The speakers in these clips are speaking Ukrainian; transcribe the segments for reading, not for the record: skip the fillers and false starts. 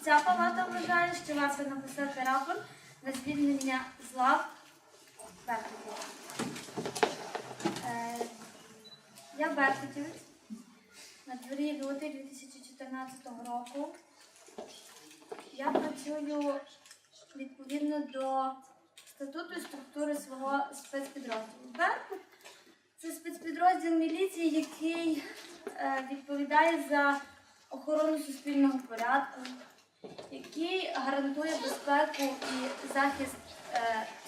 Ця палата вважає, що варто написати рапорт на звільнення з лав беркутівців. Я беркутівець. На дворі лютий 2014 року. Я працюю відповідно до статуту і структури свого спецпідрозділу. Беркут – це спецпідрозділ міліції, який відповідає за охорону суспільного порядку, який гарантує безпеку і захист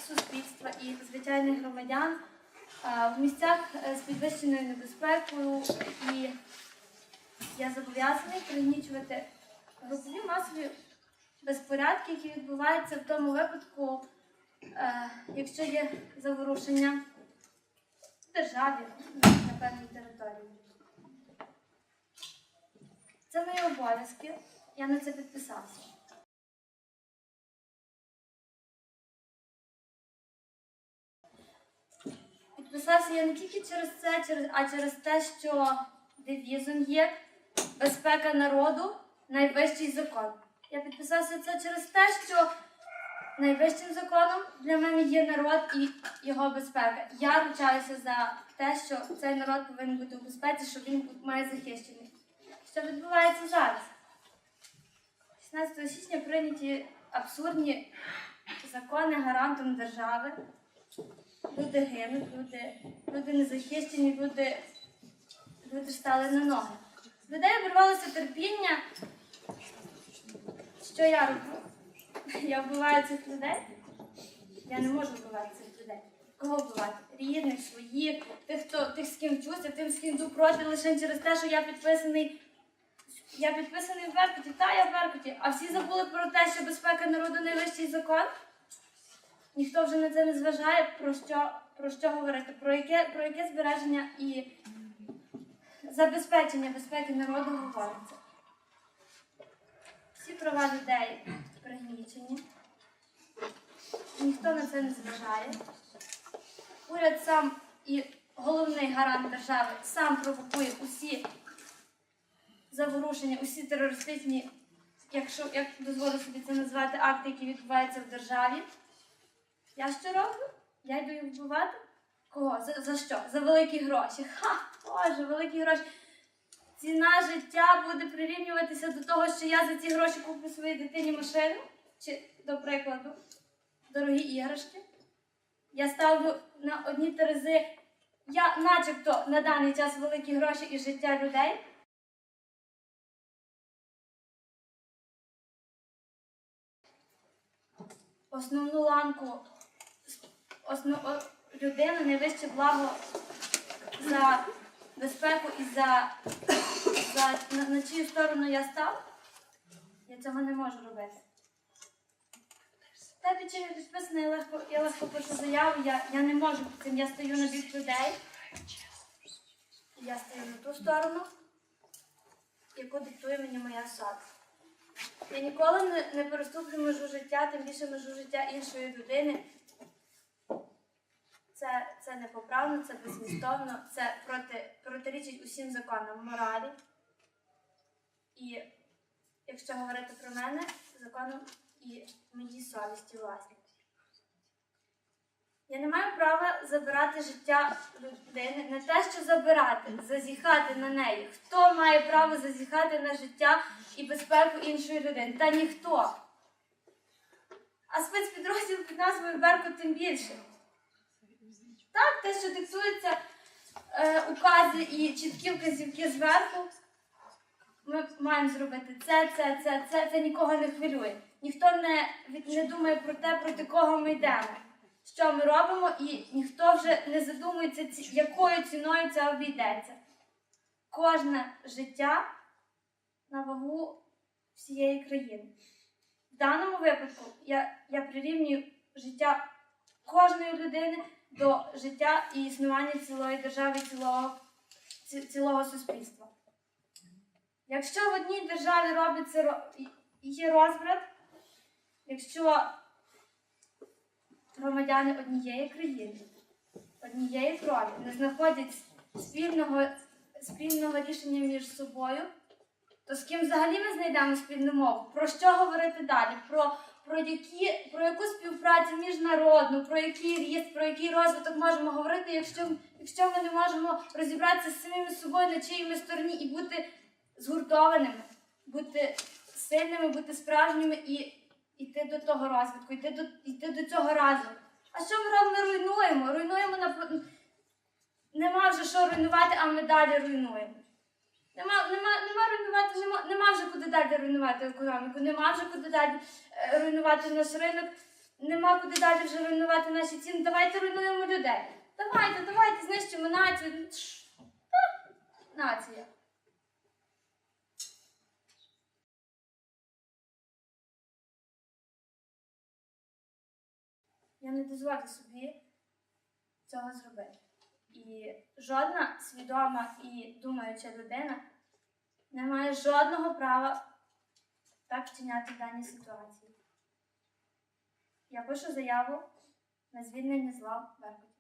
суспільства і звичайних громадян в місцях з підвищеною небезпекою. І я зобов'язаний пригнічувати групові масові безпорядки, які відбуваються в тому випадку, якщо є заворушення в державі на певній території. Це мої обов'язки, я на це підписався. Підписався я не тільки через це, а через те, що девізом є безпека народу – найвищий закон. Я підписався це через те, що найвищим законом для мене є народ і його безпека. Я ручаюся за те, що цей народ повинен бути у безпеці, що він має захищений. Що відбувається зараз? 16 січня прийняті абсурдні закони гарантом держави. Люди гинуть, люди незахищені, люди стали на ноги. З людей обірвалося терпіння. Що я роблю? Я вбиваю цих людей? Я не можу вбивати цих людей. Кого вбивати? Рідних, своїх, тих, з ким вчуся, тим, з ким йду проти, лише через те, що я підписаний в Беркуті. Та, я в Беркуті. А всі забули про те, що безпека народу – найвищий закон? Ніхто вже на це не зважає, про що говорити, про яке збереження і забезпечення безпеки народу говориться. Всі права людей пригнічені, ніхто на це не зважає. Уряд сам і головний гарант держави сам провокує усі заворушення, усі терористичні, як дозволю собі це назвати, акти, які відбуваються в державі. Я що роблю? Я йду їх вбивати? Кого? За що? За великі гроші. Боже, великі гроші. Ціна життя буде прирівнюватися до того, що я за ці гроші куплю своїй дитині машину? Чи, до прикладу, дорогі іграшки? Я ставлю на одні терези, я начебто на даний час великі гроші і життя людей. Основну ланку людини, найвище благо за безпеку і на чию сторону я став, я цього не можу робити. Те, під чим я підписана, я легко пишу заяву, я не можу під цим, я стою на бік людей. Я стою на ту сторону, яку диктує мені моя особа. Я ніколи не переступлю межу життя, тим більше межу життя іншої людини. Це непоправно, це беззмістовно, це протирічить усім законам моралі. І, якщо говорити про мене, законом і моїй совісті власне. Я не маю права забирати життя людини, не те, що забирати, зазіхати на неї. Хто має право зазіхати на життя і безпеку іншої людини? Та ніхто. А спецпідрозділ під назвою «Беркут» тим більше. Так, те, що диктуються укази і чіткі вказівки зверху, ми маємо зробити це нікого не хвилює. Ніхто не думає про те, проти кого ми йдемо, що ми робимо, і ніхто вже не задумується, якою ціною це обійдеться. Кожне життя на вагу всієї країни. В даному випадку я прирівнюю життя кожної людини до життя і існування цілої держави, цілого суспільства. Якщо в одній державі робиться, є розбрат, якщо громадяни однієї країни, однієї крові не знаходять спільного рішення між собою, то з ким взагалі ми знайдемо спільну мову? Про що говорити далі? Про яку співпрацю міжнародну, про який ріст, про який розвиток можемо говорити, якщо ми не можемо розібратися з самими собою на чиїмось стороні і бути згуртованими, бути сильними, бути справжніми і йти до того розвитку, йти до цього разу. А що ми робимо? Ми руйнуємо. Нема вже що руйнувати, а ми далі руйнуємо. Нема вже куди далі руйнувати економіку, нема вже куди далі руйнувати наш ринок, нема куди далі вже руйнувати наші ціни. Давайте руйнуємо людей. Давайте знищимо націю. Нація. Я не дозволю собі цього зробити. І жодна свідома і думаюча людина не має жодного права так вчиняти в даній ситуації. Я пишу заяву на звільнення з лав беркутівців.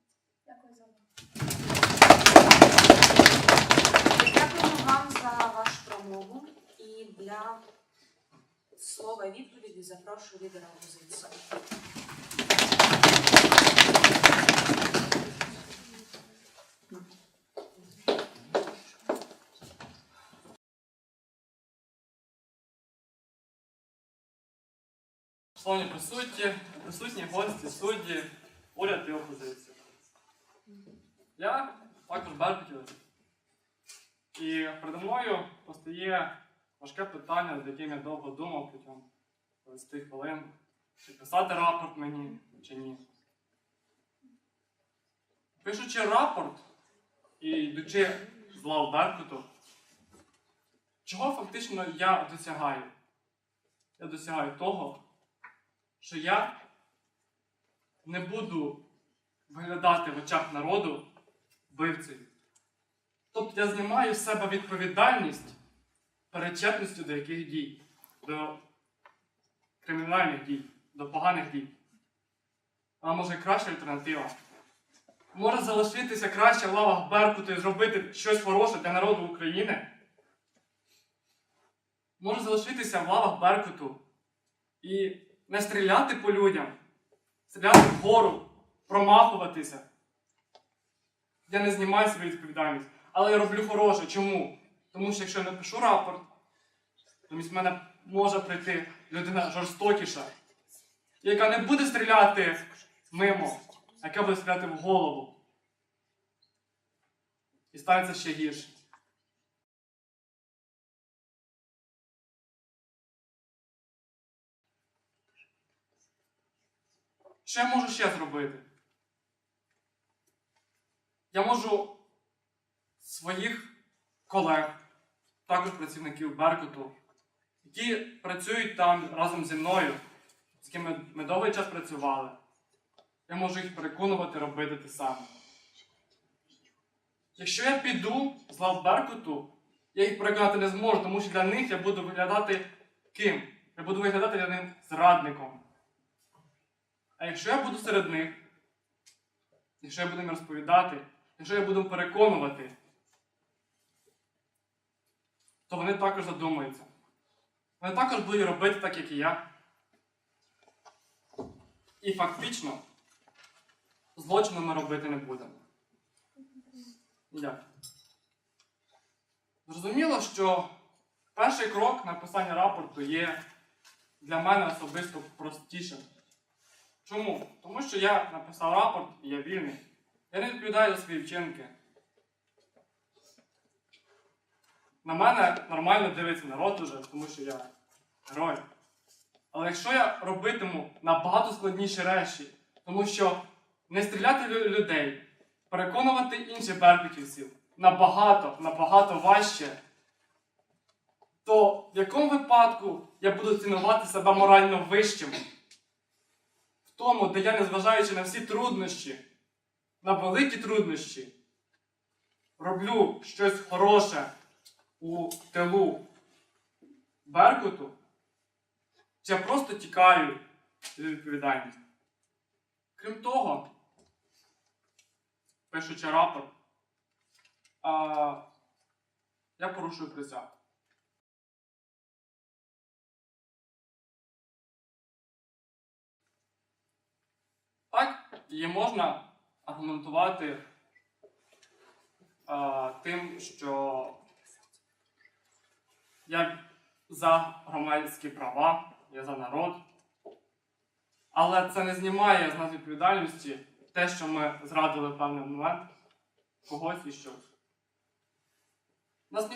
Дякую за увагу. Дякуємо вам за вашу промову. І для слова відповіді запрошую лідера опозиції. Шановні присутні, гості, судді, уряд і опозиція. Я також беркутівець. І передо мною постає важке питання, над яким я довго думав протягом 20 хвилин, чи писати рапорт мені, чи ні. Пишучи рапорт і йдучи з лав Беркуту, чого фактично я досягаю? Я досягаю того, що я не буду виглядати в очах народу вбивцею. Тобто я знімаю з себе відповідальність перед до яких дій, до кримінальних дій, до поганих дій. А може краща альтернатива? Може залишитися краще в лавах Беркуту і зробити щось хороше для народу України? Може залишитися в лавах Беркуту і не стріляти по людям, стріляти вгору, промахуватися. Я не знімаю свою відповідальність, але я роблю хороше. Чому? Тому що якщо я напишу рапорт, замість мене може прийти людина жорстокіша, яка не буде стріляти мимо, а яка буде стріляти в голову. І станеться ще гірше. Що я можу ще зробити? Я можу своїх колег, також працівників Беркуту, які працюють там разом зі мною, з якими ми довгий час працювали, я можу їх переконувати робити те саме. Якщо я піду з лав Беркуту, я їх переконати не зможу, тому що для них я буду виглядати ким? Я буду виглядати для них зрадником. А якщо я буду серед них, якщо я буду їм розповідати, якщо я буду переконувати, то вони також задумаються. Вони також будуть робити так, як і я. І фактично злочину ми робити не будемо. Дякую. Зрозуміло, що перший крок написання рапорту є для мене особисто простішим. Чому? Тому що я написав рапорт і я вільний. Я не відповідаю за свої вчинки. На мене нормально дивиться народ уже, тому що я герой. Але якщо я робитиму набагато складніші речі, тому що не стріляти людей, переконувати інших беркутівців набагато важче, то в якому випадку я буду цінувати себе морально вищим? В тому, де я, незважаючи на всі труднощі, на великі труднощі, роблю щось хороше у тилу Беркуту, чи я просто тікаю від відповідальності. Крім того, пишучи рапорт, я порушую присягу. її можна аргументувати тим, що я за громадські права, я за народ. Але це не знімає з нас відповідальності те, що ми зрадили в певний момент когось і щось. Нас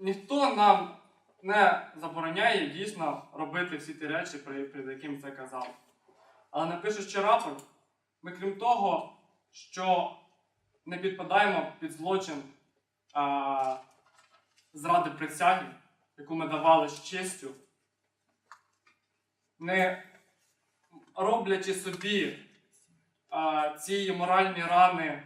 ніхто нам не забороняє дійсно робити всі ті речі, перед яким це казав. Але напишучи рапорт, ми крім того, що не підпадаємо під злочин зради присяги, яку ми давали з честю, не роблячи собі ці моральні рани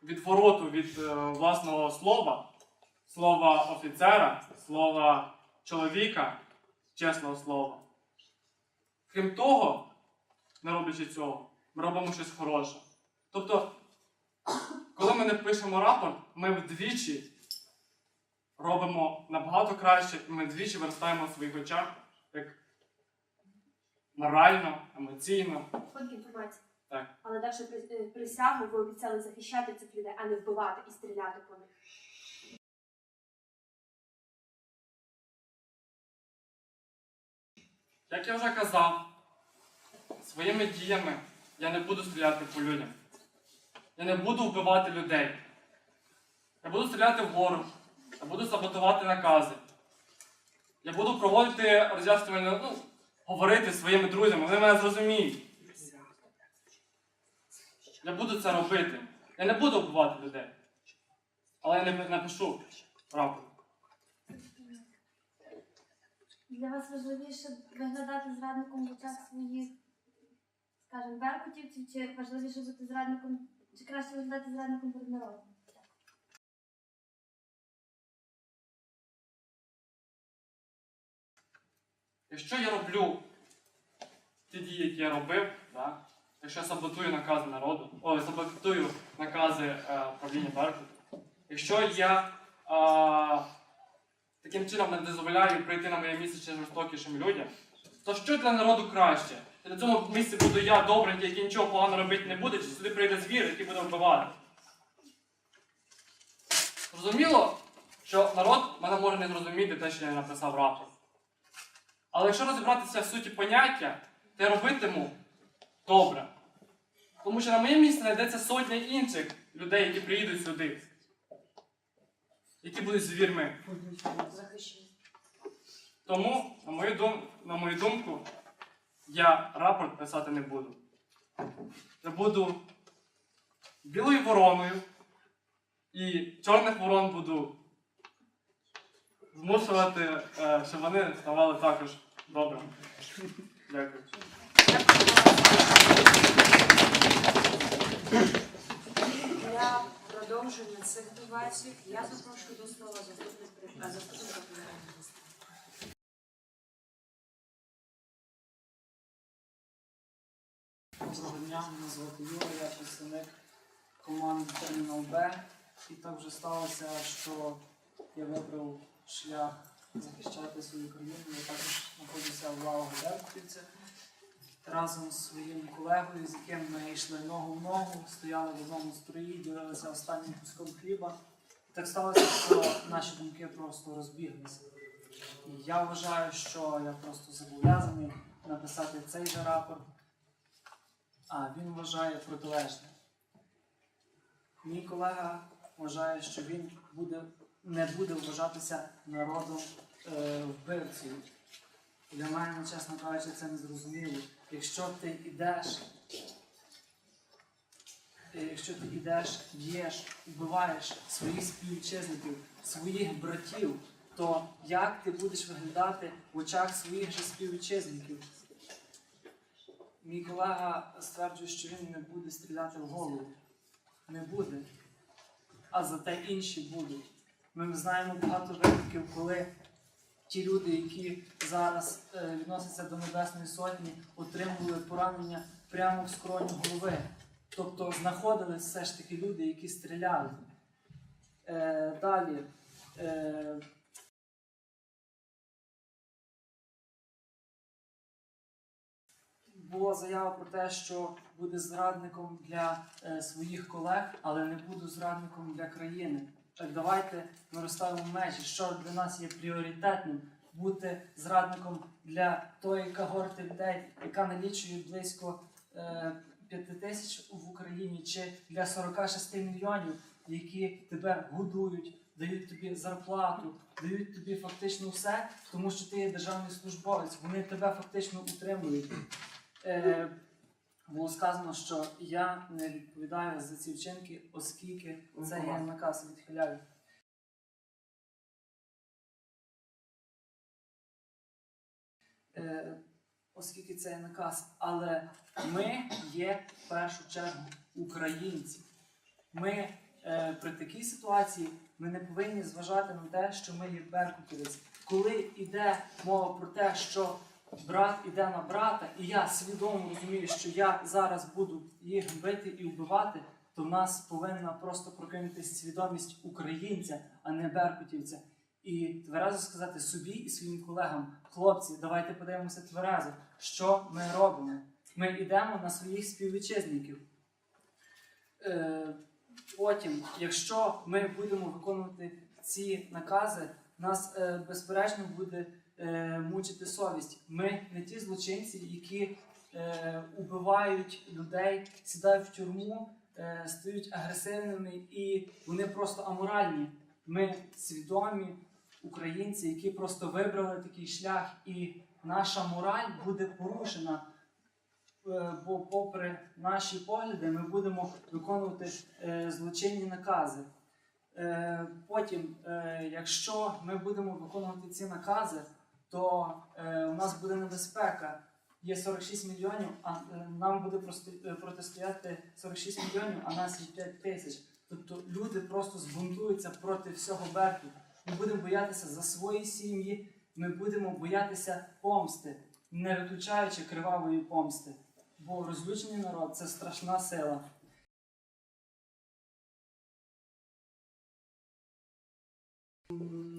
відвороту від власного слова офіцера, слова чоловіка, чесного слова. Крім того, не роблячи цього, ми робимо щось хороше. Тобто, коли ми не пишемо рапорт, ми вдвічі робимо набагато краще, і ми вдвічі виростаємо в своїх очах, як морально, емоційно. Ходить інформація. Так. Але давши присягу, ви обіцяли захищати цих людей, а не вбивати і стріляти по них. Як я вже казав, своїми діями я не буду стріляти по людям. Я не буду вбивати людей. Я буду стріляти вгору. Я буду саботувати накази. Я буду проводити роз'яснювальну, говорити зі своїми друзями, вони мене зрозуміють. Я буду це робити. Я не буду вбивати людей. Але я не напишу рапорт. Для вас важливіше виглядати зрадником в очах своїх, скажімо, беркутівців, чи важливіше бути зрадником, чи краще виглядати зрадником перед народом? Якщо я роблю ті дії, які я робив, да? Якщо я саботую накази народу, саботую накази правління Беркуту, якщо я таким чином не дозволяю прийти на моє місце ще жорстокішим людям, то що для народу краще? Чи на цьому місці буду я добренький, який нічого поганого робити не буде, чи сюди прийде звір, який буде вбивати? Зрозуміло, що народ мене може не зрозуміти те, що я написав рапорт. Але якщо розібратися в суті поняття, то я робитиму добре. Тому що на моє місце знайдеться сотня інших людей, які приїдуть сюди. Які будуть звірми. Тому, на мою думку, я рапорт писати не буду. Я буду білою вороною і чорних ворон буду змушувати, щоб вони ставали також добрими. Дякую. Для продовження цих дебатів я запрошую до слова заступника прем'єр-міністра. Доброго дня, мене звати Юра, я представник команди Термінал Б. І так вже сталося, що я вибрав шлях захищати свою країну. Я також знаходжуся в лавах Беркутівця разом з своїм колегою, з яким ми йшли ногу в ногу, стояли в одному строї, ділилися останнім куском хліба. І так сталося, що наші думки просто розбіглися. І я вважаю, що я просто зобов'язаний написати цей же рапорт, а він вважає протилежне. Мій колега вважає, що він не буде вважатися народом вбивцею. Для мене, чесно кажучи, це не зрозуміло. Якщо ти йдеш, б'єш, вбиваєш своїх співвітчизників, своїх братів, то як ти будеш виглядати в очах своїх же співвітчизників? Мій колега стверджує, що він не буде стріляти в голову. Не буде. А зате інші будуть. Ми знаємо багато випадків, коли ті люди, які зараз відносяться до Небесної Сотні, отримували поранення прямо в скроню голови. Тобто знаходились все ж таки люди, які стріляли. Далі. була заява про те, що буде зрадником для своїх колег, але не буду зрадником для країни. Так давайте ми розставимо межі, що для нас є пріоритетним. Бути зрадником для тої когорти людей, яка налічує близько 5 тисяч в Україні, чи для 46 мільйонів, які тебе годують, дають тобі зарплату, дають тобі фактично все, тому що ти є державний службовець, вони тебе фактично утримують. Було сказано, що я не відповідаю за ці вчинки, оскільки це є наказ, відхиляю. Оскільки це є наказ, але ми є в першу чергу українці. Ми при такій ситуації ми не повинні зважати на те, що ми є беркутівець. Коли йде мова про те, що брат іде на брата, і я свідомо розумію, що я зараз буду їх бити і вбивати, то в нас повинна просто прокинутися свідомість українця, а не беркутівця. І тверезо сказати собі і своїм колегам: хлопці, давайте подивимося тверезо, що ми робимо. Ми йдемо на своїх співвітчизників. Потім, якщо ми будемо виконувати ці накази, нас безперечно буде мучити совість. Ми не ті злочинці, які убивають людей, сідають в тюрму, стають агресивними і вони просто аморальні. Ми свідомі українці, які просто вибрали такий шлях, і наша мораль буде порушена. Бо попри наші погляди ми будемо виконувати злочинні накази. Потім, якщо ми будемо виконувати ці накази, то у нас буде небезпека. Є 46 мільйонів, а нам буде протистояти 46 мільйонів, а нас є 5 тисяч. Тобто люди просто збунтуються проти всього Беркута. Ми будемо боятися за свої сім'ї, ми будемо боятися помсти, не виключаючи кривавої помсти. Бо розлючений народ – це страшна сила.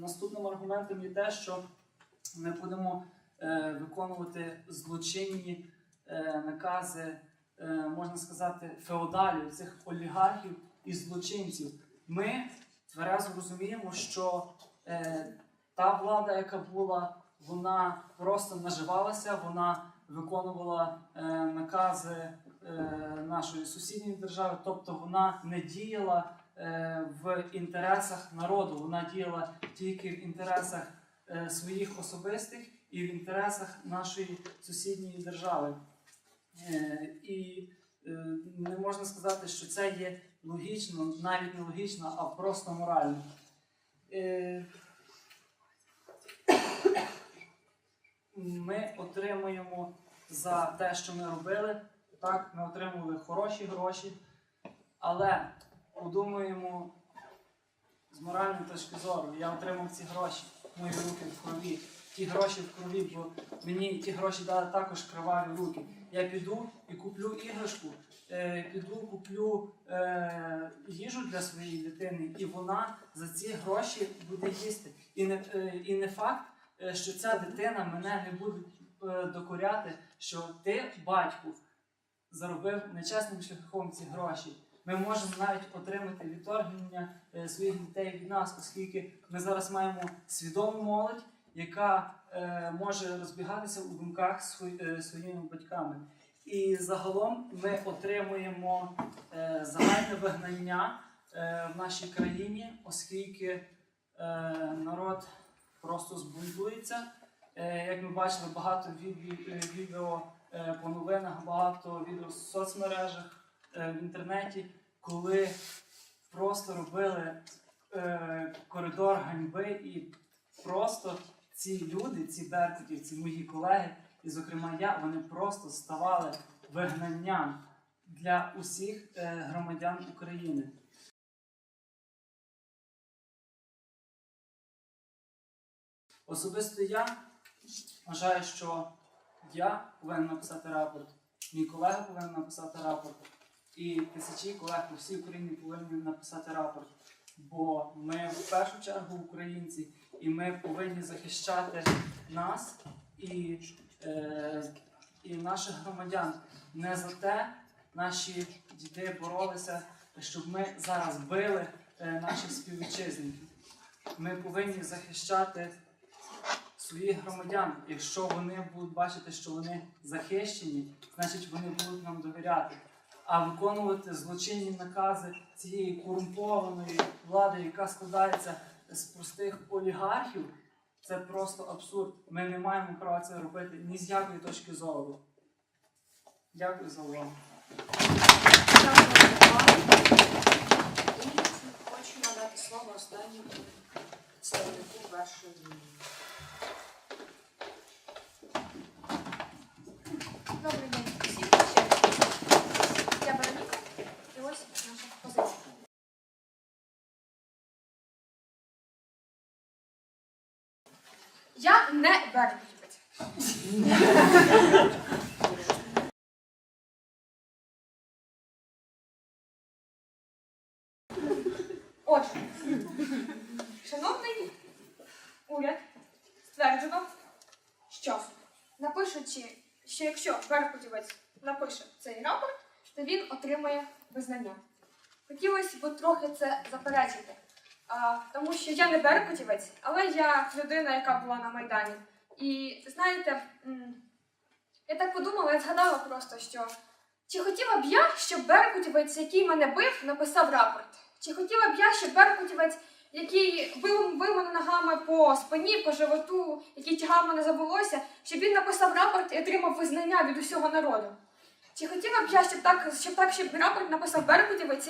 Наступним аргументом є те, що ми будемо виконувати злочинні накази, можна сказати, феодалів, цих олігархів і злочинців. Ми тверезо розуміємо, що та влада, яка була, вона просто наживалася, вона виконувала накази нашої сусідньої держави, тобто вона не діяла в інтересах народу, вона діяла тільки в інтересах своїх особистих і в інтересах нашої сусідньої держави. І не можна сказати, що це є логічно, навіть не логічно, а просто морально. Ми отримуємо за те, що ми робили, так, ми отримували хороші гроші, але подумаємо з моральної точки зору, я отримав ці гроші, мої руки в крові, ті гроші в крові, бо мені ті гроші дали також криваві руки. Я піду і куплю іграшку, піду куплю їжу для своєї дитини, і вона за ці гроші буде їсти. І не факт, що ця дитина мене не буде докоряти, що ти, батьку, заробив нечесним шляхом ці гроші. Ми можемо навіть отримати відторгнення своїх дітей від нас, оскільки ми зараз маємо свідому молодь, яка може розбігатися у думках своїми батьками. І загалом ми отримуємо загальне вигнання в нашій країні, оскільки народ просто збунтується. Як ми бачили, багато відео по новинах, багато відео в соцмережах, в інтернеті, коли просто робили коридор ганьби, і просто ці люди, ці беркутівці, мої колеги, і зокрема я, вони просто ставали вигнанням для усіх громадян України. Особисто я вважаю, що я повинен написати рапорт, мій колега повинен написати рапорт, і тисячі колег по всій Україні повинні написати рапорт. Бо ми в першу чергу українці, і ми повинні захищати нас і і наших громадян. Не за те наші діди боролися, щоб ми зараз били наших співвітчизників. Ми повинні захищати своїх громадян. Якщо вони будуть бачити, що вони захищені, значить вони будуть нам довіряти. А виконувати злочинні накази цієї корумпованої влади, яка складається з простих олігархів, це просто абсурд. Ми не маємо права це робити ні з якої точки зору. Дякую за увагу. І хочу надати слово останньому представнику першої лінії. Добрий день всім. Ще раз. Я Вероніка, і ось наша позиція. Я не беркутівець. Отже, шановний уряд стверджував, що напишучи, що якщо беркутівець напише цей рапорт, то він отримає визнання. Хотілося б трохи це заперечити, тому що я не беркутівець, але я людина, яка була на Майдані. І знаєте, я так подумала, я згадала просто, що чи хотіла б я, щоб беркутівець, який мене бив, написав рапорт? Чи хотіла б я, щоб беркутівець, який бив мене ногами по спині, по животу, який тягав мене за волосся, щоб він написав рапорт і отримав визнання від усього народу? Чи хотіла б я, щоб рапорт написав беркутівець,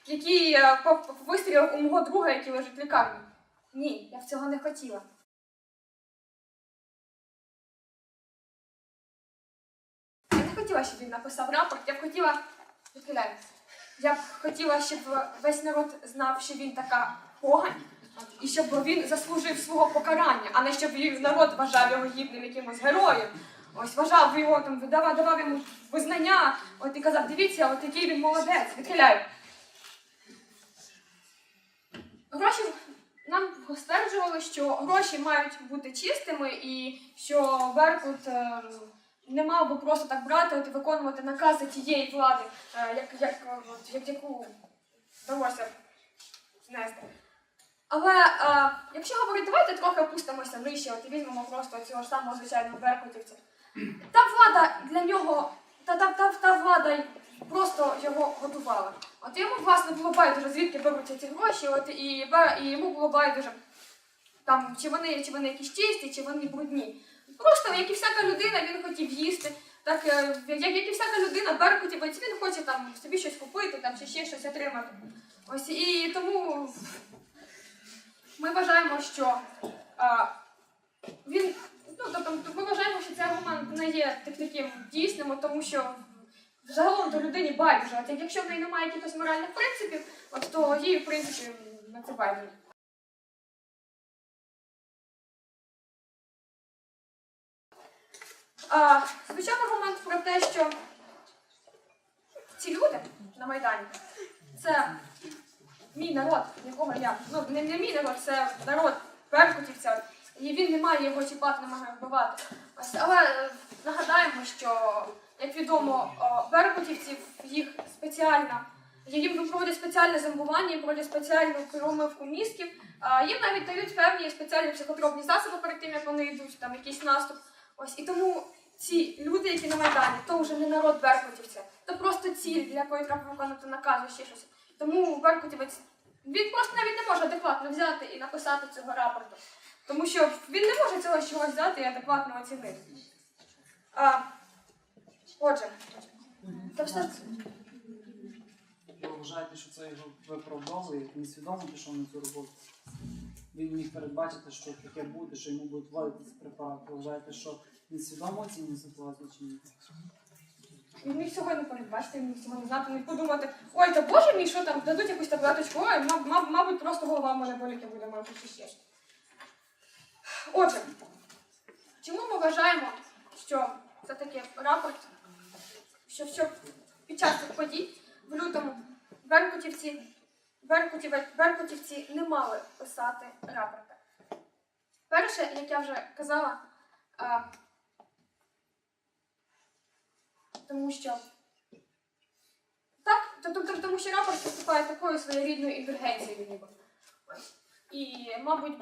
який вистрілив у мого друга, який лежить в лікарні? Ні, я б цього не хотіла. Я не хотіла, щоб він написав рапорт, я б хотіла... Відхиляю. Я б хотіла, щоб весь народ знав, що він така погань, і щоб він заслужив свого покарання, а не щоб народ вважав його гідним якимось героєм. Ось вважав його, там, давав йому визнання, от і казав, дивіться, от який він молодець. Відхиляю. Гроші, нам стверджували, що гроші мають бути чистими і що Беркут не мав би просто так брати і виконувати накази тієї влади, яку вдалося знести. Але якщо говорити, давайте трохи опустимося нижче, от і візьмемо просто цього ж самого звичайного беркутівця. Та влада для нього, та влада просто його готувала. От йому, власне, було байдуже, звідки беруться ці гроші, от, і йому було байдуже, там, чи вони якісь чисті, чи вони брудні. Просто, як і всяка людина, він хотів їсти. Так, як і всяка людина, беркутівець, він хоче там собі щось купити, там, чи ще щось отримати. Ось, і тому ми вважаємо, що він, ми вважаємо, що цей аргумент не є таким дійсним, тому що загалом до людині байдуже. От якщо в неї немає якихось моральних принципів, от, то їй, в принципі, на це байдуже. Звичайно, аргумент про те, що ці люди на Майдані – це мій народ, якого я, не мій народ, це народ беркутівця, і він не має його чіпати, не має вбивати. Але нагадаємо, що, як відомо, беркутівців їм проводять спеціальне зомбування, їм проводять спеціальну промивку мізків, їм навіть дають певні спеціальні психотропні засоби перед тим, як вони йдуть, там якийсь наступ. Ось, і тому ці люди, які на Майдані, то вже не народ беркутівця, то просто ціль, для якої треба виконувати накази, ще щось. Тому беркутівець, він просто навіть не може адекватно взяти і написати цього рапорту. Тому що він не може цього чогось взяти і адекватно оцінити. Отже, то все. Ви вважаєте, що це його виправдовує, він свідомо пішов на цю роботу? Він міг передбачити, що таке буде, що йому будуть вводити ці препарати. Ви вважаєте, що він свідомо оцінює ситуацію чи ні? Він міг цього не передбачити, він міг цього не знати, міг подумати, ой, та боже мій, що там, дадуть якусь таблеточку, ой, мабуть, просто голова в мене боліти буде, мабуть, чи ще. Отже, чому ми вважаємо, що все-таки рапорт, що під час цих подій в лютому беркутівці не мали писати рапорти? Перше, як я вже казала, тому що тому що рапорт виступає такою своєрідною індульгенцією ніби. І, мабуть,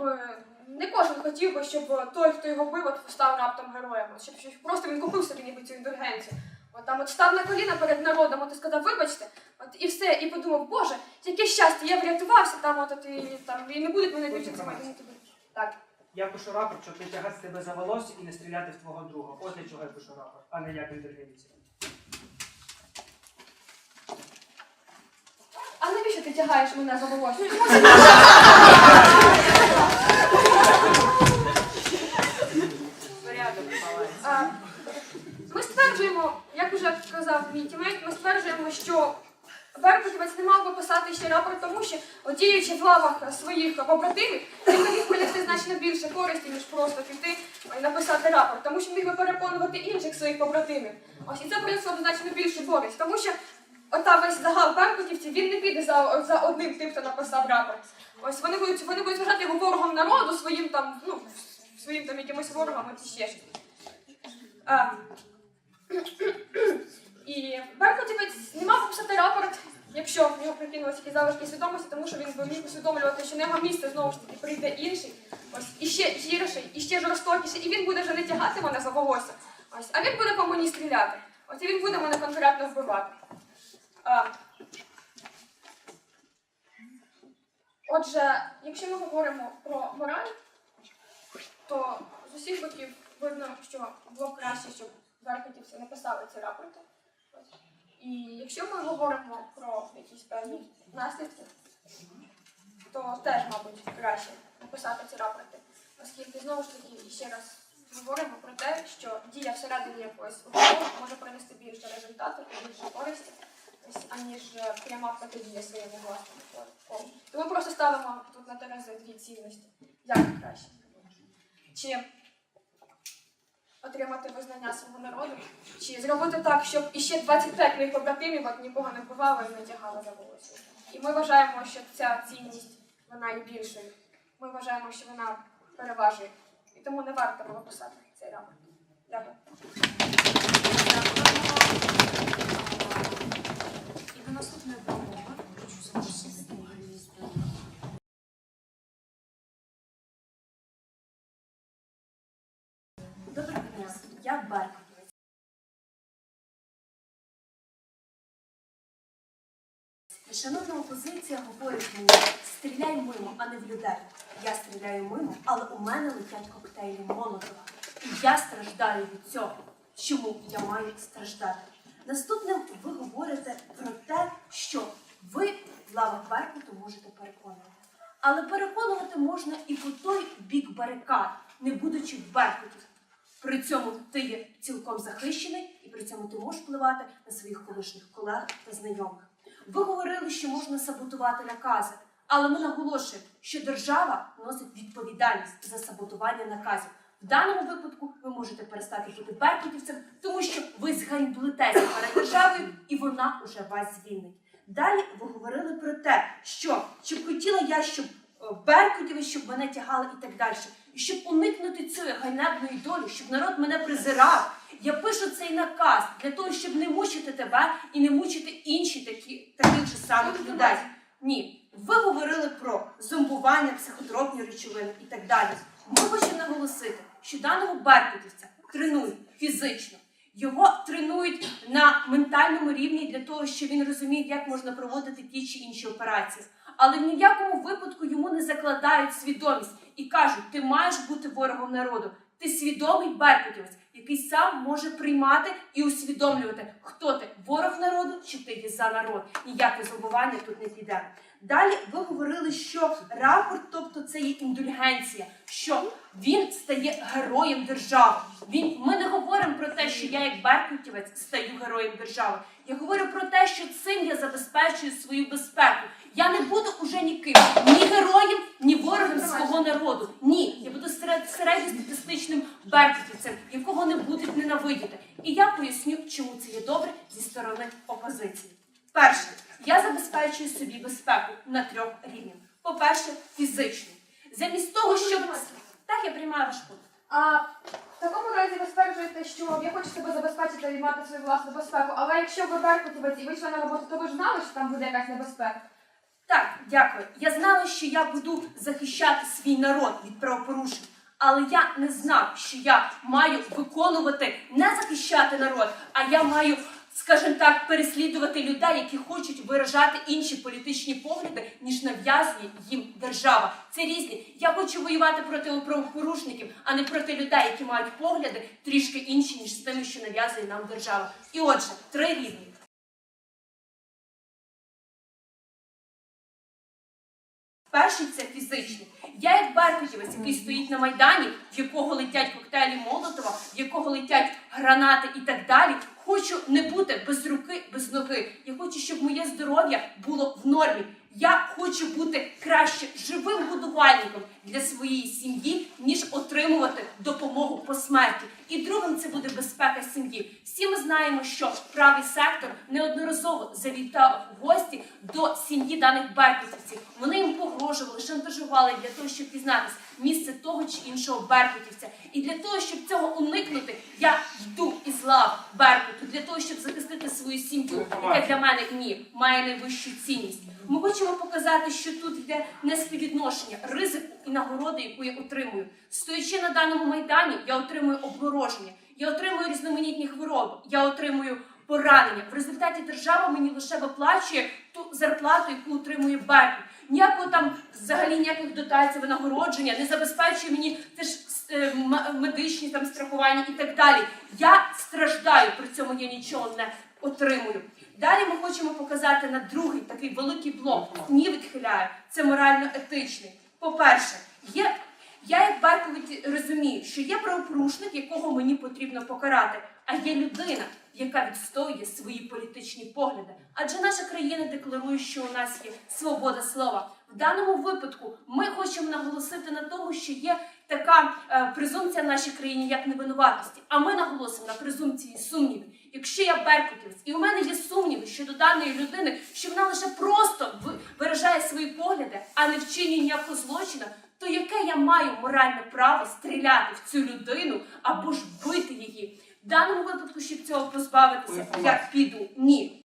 не кожен хотів би, щоб той, хто його бив, став раптом героєм. Щоб просто він купив собі ніби цю індульгенцію. От став на коліна перед народом, і сказав, вибачте, і все, і подумав, Боже, яке щастя, я врятувався, і не будуть мене більше цимати. Так. Я пишу рапорт, щоб не тягати тебе за волосся і не стріляти в твого друга. От для чого я пишу рапорт, а не як інтелігенція. А навіщо ти тягаєш мене за волосся? Порядок, баланс. Ми стверджуємо, як уже казав мій тімейт, ми стверджуємо, що беркутівець не мав би писати ще рапорт, тому що, діючи в лавах своїх побратимів, він міг принести значно більше користі, ніж просто піти і написати рапорт, тому що міг би переконувати інших своїх побратимів. Ось, і це принесло б значно більшу користь, тому що весь загал беркутівців, він не піде за одним тим, хто написав рапорт. Ось, вони будуть вважати його ворогом народу, своїм якимось ворогом, от ще щось. І беркутівець не мав писати рапорт, якщо в нього прикинулися якісь залишки свідомості, тому що він міг усвідомлювати, що на його місце знову ж таки прийде інший, ось, іще гірший, іще жорстокіший, і він буде вже не тягати мене за волосся, ось, а він буде по мені стріляти. Ось, і він буде мене конкретно вбивати. Отже, якщо ми говоримо про мораль, то з усіх боків видно, що було б краще, щоб беркутівці написали ці рапорти. І якщо ми говоримо про якісь певні наслідки, то теж, мабуть, краще написати ці рапорти. Оскільки, знову ж таки, ще раз говоримо про те, що дія всередині якоїсь установи може принести більше результату і більше користі, аніж пряма протидія своєму власному колу. Тому просто ставимо тут на терези дві цінності. Як краще? Чи отримати визнання свого народу, чи зробити так, щоб іще 25 моїх побратимів нікого не вбивали і не тягали за волосся. І ми вважаємо, що ця цінність, вона є більшою. Ми вважаємо, що вона переважує. І тому не варто було писати цей рапорт. Дякую. І до наступної промови. Доброго дня, я беркутівець. Шановна опозиція говорить мені, стріляй мимо, а не в людей. Я стріляю мимо, але у мене летять коктейлі Молотова. І я страждаю від цього. Чому я маю страждати? Наступним ви говорите про те, що ви в лавах Беркуту можете переконувати. Але переконувати можна і по той бік барикад, не будучи в Беркуті. При цьому ти є цілком захищений, і при цьому ти можеш впливати на своїх колишніх колег та знайомих. Ви говорили, що можна саботувати накази, але ми наголошуємо, що держава носить відповідальність за саботування наказів. В даному випадку ви можете перестати бути беркутівцем, тому що ви зганьблитеся перед державою, і вона уже вас звільнить. Далі ви говорили про те, що б хотіла я, щоб беркутівець, щоб мене тягали і так далі. І щоб уникнути цієї ганебної долі, щоб народ мене презирав, я пишу цей наказ для того, щоб не мучити тебе і не мучити інші таких же самих людей. Ні, ви говорили про зомбування, психотропні речовини і так далі. Ми хочемо наголосити, що даного беркутівця тренують фізично. Його тренують на ментальному рівні для того, щоб він розумів, як можна проводити ті чи інші операції. Але в ніякому випадку йому не закладають свідомість і кажуть, ти маєш бути ворогом народу. Ти свідомий беркутівець, який сам може приймати і усвідомлювати, хто ти, ворог народу чи ти є за народ. Ніяке зомбування тут не піде. Далі ви говорили, що рапорт, тобто це є індульгенція, що він стає героєм держави. Ми не говоримо про те, що я як беркутівець стаю героєм держави. Я говорю про те, що цим я забезпечую свою безпеку. Я не буду уже ніким, ні героєм, ні ворогом свого народу. Ні, я буду середньостатистичним беркутівцем, якого не будуть ненавидіти. І я поясню, чому це є добре зі сторони опозиції. Перше, я забезпечую собі безпеку на 3 рівнях. По-перше, фізичну. Замість того, щоб... Так, я приймаю ваш пункт. В такому разі ви стверджуєте, що я хочу себе забезпечити і мати свою власну безпеку, але якщо ви беркутівець і вийшли на роботу, то ви ж знали, що там буде якась небезпека? Так, дякую. Я знала, що я буду захищати свій народ від правопорушень. Але я не знав, що я маю виконувати, не захищати народ, а я маю, скажімо так, переслідувати людей, які хочуть виражати інші політичні погляди, ніж нав'язує їм держава. Це різні. Я хочу воювати проти правопорушників, а не проти людей, які мають погляди трішки інші, ніж з тими, що нав'язує нам держава. І отже, 3 рівні. Перший – це фізичний. Я як беркутівець, який стоїть на Майдані, в якого летять коктейлі Молотова, в якого летять гранати і так далі, хочу не бути без руки, без ноги. Я хочу, щоб моє здоров'я було в нормі. Я хочу бути краще живим годувальником для своєї сім'ї, ніж отримувати допомогу по смерті. І другим це буде безпека сім'ї. Всі ми знаємо, що правий сектор неодноразово завітав в гості до сім'ї даних беркутівців. Вони їм погрожували, шантажували для того, щоб дізнатися місце того чи іншого беркутівця. І для того, щоб цього уникнути, я йду із лав Беркуту, для того, щоб захистити свою сім'ю, яка для мене має найвищу цінність. Ми хочемо показати, що тут йде неспіввідношення ризику і нагороди, яку я отримую. Стоячи на даному Майдані, я отримую обмороження, я отримую різноманітні хвороби, я отримую поранення. В результаті держава мені лише виплачує ту зарплату, яку отримує Беркут. Ніякого там взагалі ніяких дотацій, винагородження, не забезпечує мені теж медичні там страхування і так далі. Я страждаю, при цьому я нічого не отримую. Далі ми хочемо показати на другий такий великий блок. Ні, відхиляю. Це морально-етичний. По-перше, я як беркутівець розумію, що є правопорушник, якого мені потрібно покарати, а є людина, яка відстоює свої політичні погляди. Адже наша країна декларує, що у нас є свобода слова. В даному випадку ми хочемо наголосити на тому, що є така презумпція в нашій країні, як невинуватості. А ми наголосимо на презумпції сумнівів. Якщо я беркутівець, і у мене є сумніви щодо даної людини, що вона лише просто виражає свої погляди, а не вчинює ніякого злочину, то яке я маю моральне право стріляти в цю людину або ж бити її? В даному випадку, щоб цього позбавитися, я піду ні.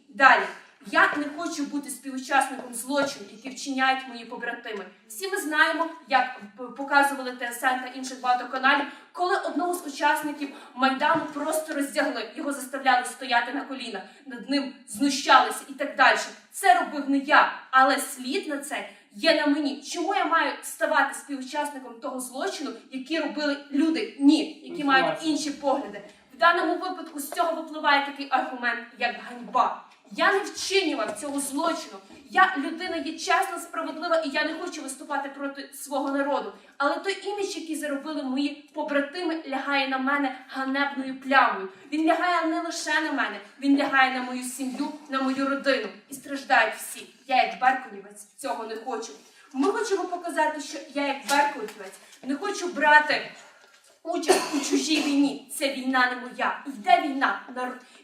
Далі. Я не хочу бути співучасником злочину, які вчиняють мої побратими. Всі ми знаємо, як показували ТСН та інших багато каналів, коли одного з учасників Майдану просто роздягли, його заставляли стояти на колінах, над ним знущалися і так далі. Це робив не я, але слід на це є на мені. Чому я маю ставати співучасником того злочину, який робили люди? Ні, які мають інші погляди. В даному випадку з цього випливає такий аргумент, як ганьба. Я не вчинював цього злочину. Я людина є чесна, справедлива, і я не хочу виступати проти свого народу. Але той імідж, який заробили мої побратими, лягає на мене ганебною плямою. Він лягає не лише на мене, він лягає на мою сім'ю, на мою родину. І страждають всі. Я як беркутівець цього не хочу. Ми хочемо показати, що я як беркутівець не хочу брати участь у чужій війні. Це війна не моя. Йде війна,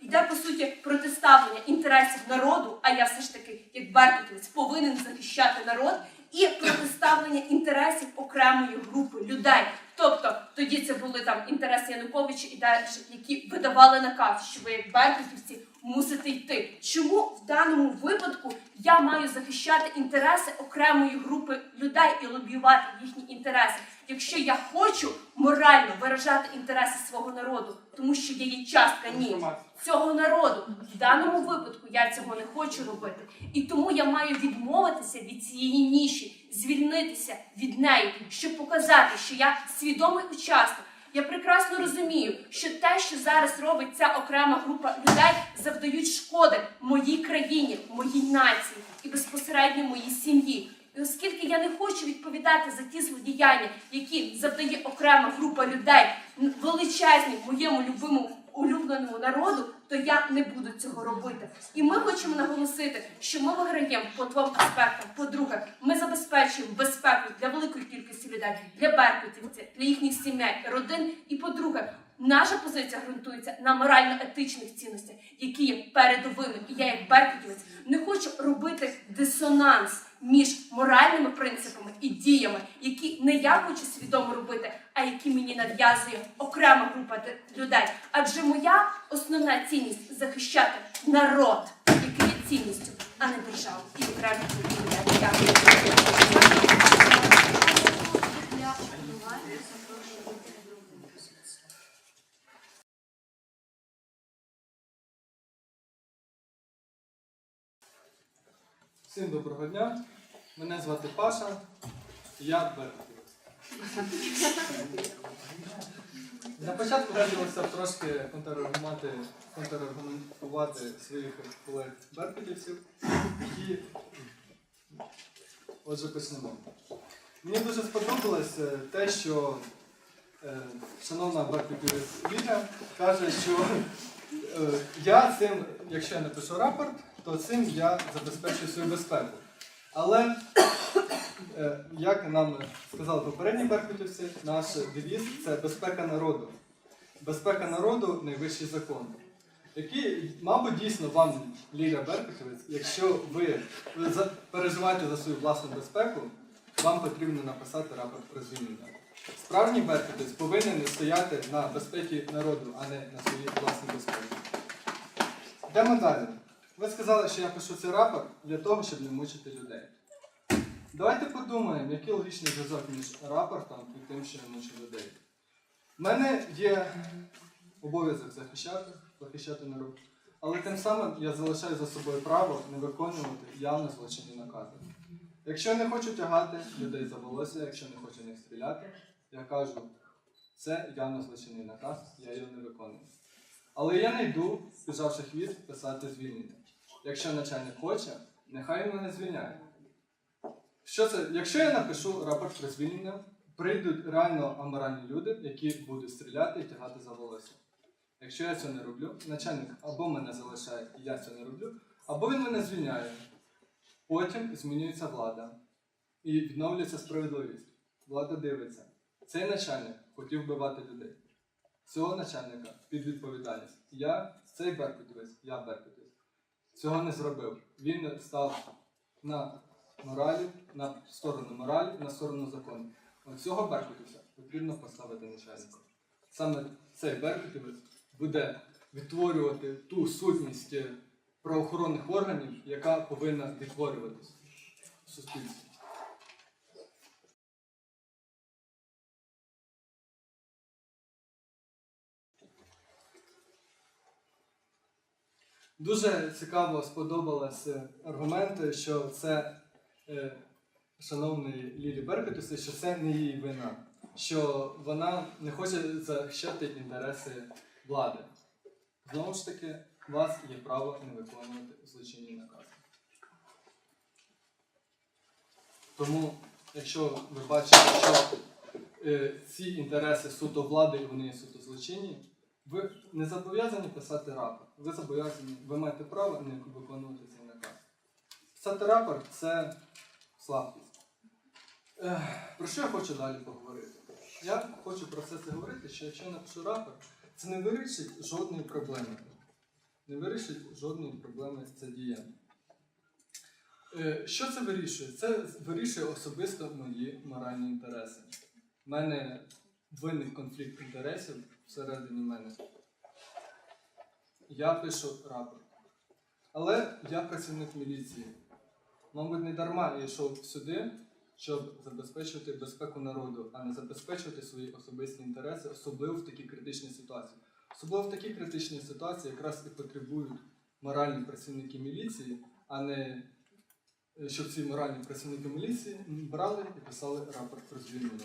йде, по суті, протиставлення інтересів народу, а я все ж таки, як беркутівець, повинен захищати народ, і протиставлення інтересів окремої групи людей. Тобто, тоді це були там інтереси Януковича і далі, які видавали наказ, що ви, як беркутівці, мусите йти. Чому в даному випадку я маю захищати інтереси окремої групи людей і лобіювати їхні інтереси, якщо я хочу морально виражати інтереси свого народу, тому що я є частка цього народу. В даному випадку я цього не хочу робити. І тому я маю відмовитися від цієї ніші, звільнитися від неї, щоб показати, що я свідомий учасник. Я прекрасно розумію, що те, що зараз робить ця окрема група людей, завдають шкоди моїй країні, моїй нації і безпосередньо моїй сім'ї. І оскільки я не хочу відповідати за ті злодіяння, які завдає окрема група людей, величезні моєму улюбленому народу, то я не буду цього робити. І ми хочемо наголосити, що ми виграємо по 2 аспектам. По-друге, ми забезпечуємо безпеку для великої кількості людей, для беркутівців, для їхніх сімей, родин. І по-друге, наша позиція ґрунтується на морально-етичних цінностях, які є передовими. І я, як беркутівець, не хочу робити дисонанс між моральними принципами і діями, які не я хочу свідомо робити, а які мені нав'язує окрема група людей. Адже моя основна цінність захищати народ, який є цінністю, а не державу і окремі групи людей. Дякую. Для обвинувальних запрошую бути другої позиції. Всім доброго дня. Мене звати Паша. Я Беркутівець. На початку хотілося б трошки контраргументувати своїх колег беркутівців. І отже, почнемо. Мені дуже сподобалось те, що шановна беркутівець Ліля каже, що я цим, якщо я напишу рапорт, то цим я забезпечую свою безпеку. Але, як нам сказали попередні беркутівці, наш девіз – це безпека народу. Безпека народу – найвищий закон. Який, мабуть, дійсно вам, Ліля Беркутівець, якщо ви переживаєте за свою власну безпеку, вам потрібно написати рапорт про звільнення. Справжній беркутівець повинен стояти на безпеці народу, а не на своїй власній безпеці. Йдемо далі. Ви сказали, що я пишу цей рапорт для того, щоб не мучити людей. Давайте подумаємо, який логічний зв'язок між рапортом і тим, що я мучу людей. У мене є обов'язок захищати народ, але тим самим я залишаю за собою право не виконувати явно злочинні накази. Якщо я не хочу тягати людей за волосся, якщо не хочу в них стріляти, я кажу, це явно злочинний наказ, я його не виконую. Але я не йду, піджавши хвіст, писати звільнення. Якщо начальник хоче, нехай він мене звільняє. Якщо я напишу рапорт про звільнення, прийдуть реально аморальні люди, які будуть стріляти і тягати за волосся. Якщо я цього не роблю, начальник або мене залишає, і я цього не роблю, або він мене звільняє. Потім змінюється влада і відновлюється справедливість. Влада дивиться. Цей начальник хотів вбивати людей. Цього начальника під відповідальність. Цей беркутівець, я беркутівець, цього не зробив. Він став на сторону моралі, на сторону закону. Цього беркутівця потрібно поставити начальником. Саме цей беркутівець буде відтворювати ту сутність правоохоронних органів, яка повинна відтворюватися в суспільстві. Дуже цікаво сподобалися аргументи, що це, шановної Лілі Беркутівці, що це не її вина, що вона не хоче захищати інтереси влади. Знову ж таки, у вас є право не виконувати злочинні накази. Тому, якщо ви бачите, що ці інтереси суто влади і вони є суто злочинні, ви не зобов'язані писати рапорт. Ви маєте право не виконувати цей наказ. Писати рапорт – це слабкість. Про що я хочу далі поговорити? Я хочу про це говорити, що якщо я напишу рапорт, це не вирішить жодної проблеми. Не вирішить жодної проблеми ця дія. Що це вирішує? Це вирішує особисто мої моральні інтереси. У мене виник конфлікт інтересів всередині мене. Я пишу рапорт. Але я працівник міліції. Мабуть, не дарма я йшов сюди, щоб забезпечувати безпеку народу, а не забезпечувати свої особисті інтереси, особливо в такій критичній ситуації. Особливо в такій критичній ситуації якраз і потребують моральні працівники міліції, а не щоб ці моральні працівники міліції брали і писали рапорт про звільнення.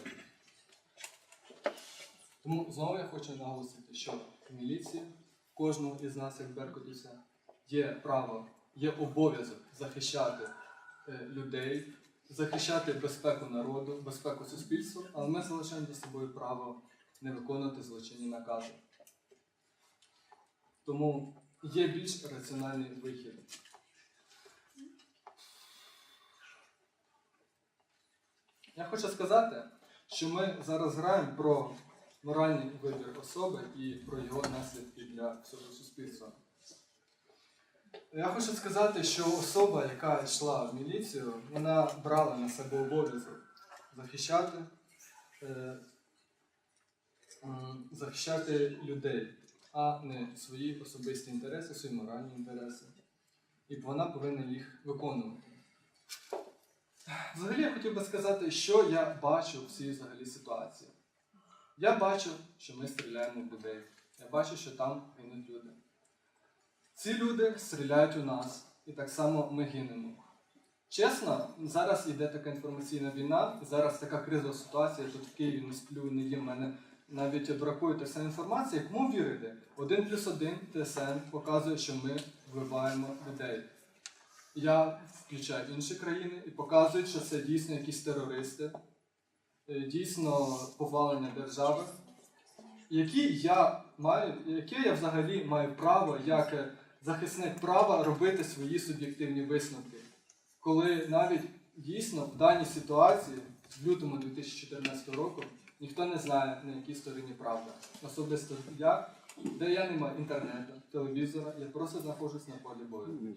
Тому знову я хочу наголосити, що в міліції кожного із нас, як беркутівця, є право, є обов'язок захищати людей, захищати безпеку народу, безпеку суспільства, але ми залишаємо за собою право не виконувати злочинні накази. Тому є більш раціональний вихід. Я хочу сказати, що ми зараз граємо про моральний вибір особи і про його наслідки для всього суспільства. Я хочу сказати, що особа, яка йшла в міліцію, вона брала на себе обов'язок захищати людей, а не свої особисті інтереси, свої моральні інтереси. І вона повинна їх виконувати. Взагалі я хотів би сказати, що я бачу в цій взагалі ситуації. Я бачу, що ми стріляємо в людей. Я бачу, що там гинуть люди. Ці люди стріляють у нас, і так само ми гинемо. Чесно, зараз йде така інформаційна війна, зараз така кризова ситуація, я тут в Києві не сплю, не їм, в мене навіть бракує та вся інформація. Кому вірити? 1+1 ТСН показує, що ми вбиваємо людей. Я включаю інші країни і показують, що це дійсно якісь терористи, дійсно повалення держави, яке я взагалі маю право, як захисник права, робити свої суб'єктивні висновки. Коли навіть дійсно в даній ситуації, в лютому 2014 року, ніхто не знає, на якій стороні правда. Особисто я, де я не маю інтернету, телевізора, я просто знаходжусь на полі бою.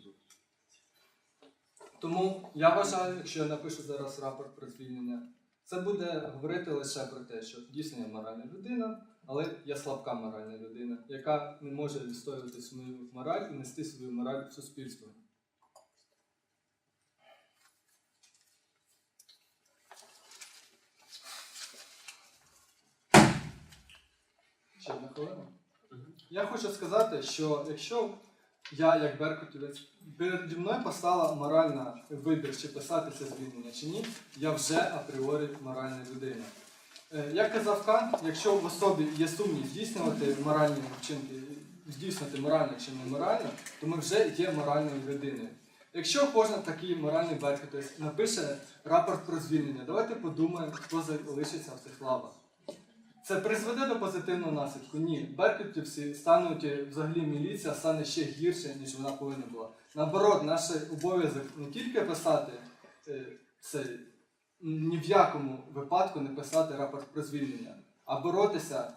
Тому я вважаю, якщо я напишу зараз рапорт про звільнення, це буде говорити лише про те, що дійсно я моральна людина, але я слабка моральна людина, яка не може відстоювати свою мораль і нести свою мораль в суспільство. Ще одна хвилина. Я хочу сказати, що якщо я, як беркутівець, переді мною постала моральна вибір, чи писатися звільнення, чи ні, я вже апріорі моральна людина. Як казав Кант, якщо в особі є сумнів здійснювати моральні вчинки, здійснювати морально чи неморально, то ми вже є моральною людиною. Якщо кожен такий моральний беркутівець напише рапорт про звільнення, давайте подумаємо, хто залишиться в цих лавах. Це призведе до позитивного наслідку? Ні. Беркутівці стануть, взагалі міліція стане ще гірше, ніж вона повинна була. Наоборот, наш обов'язок не тільки писати ні в якому випадку не писати рапорт про звільнення, а боротися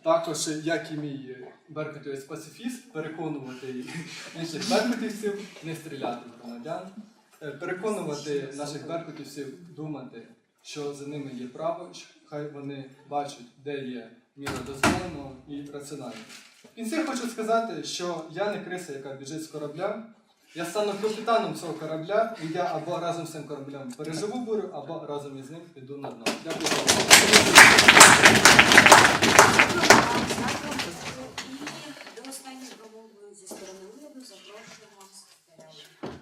також, як і мій беркутівець-пацифіст, переконувати інших беркутівців не стріляти в громадян, переконувати наших беркутівців думати, що за ними є право, хай вони бачать, де є міра дозволеного і раціонального. В кінці хочу сказати, що я не криса, яка біжить з корабля. Я стану капітаном цього корабля, і я або разом з цим кораблем переживу бурю, або разом із ним піду на дно. Дякую за увагу. І до останньої промови зі сторони уряду запрошуємо секретаря.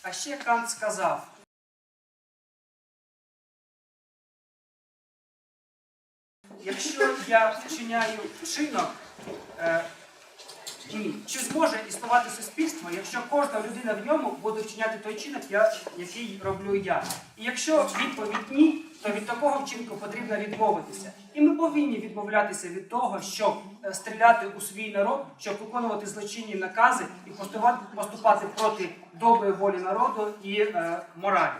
А ще Кант сказав: якщо я вчиняю вчинок, чи зможе існувати суспільство, якщо кожна людина в ньому буде вчиняти той вчинок, який роблю я. І якщо відповідь ні, то від такого вчинку потрібно відмовитися. І ми повинні відмовлятися від того, щоб стріляти у свій народ, щоб виконувати злочинні накази і поступати проти доброї волі народу і моралі.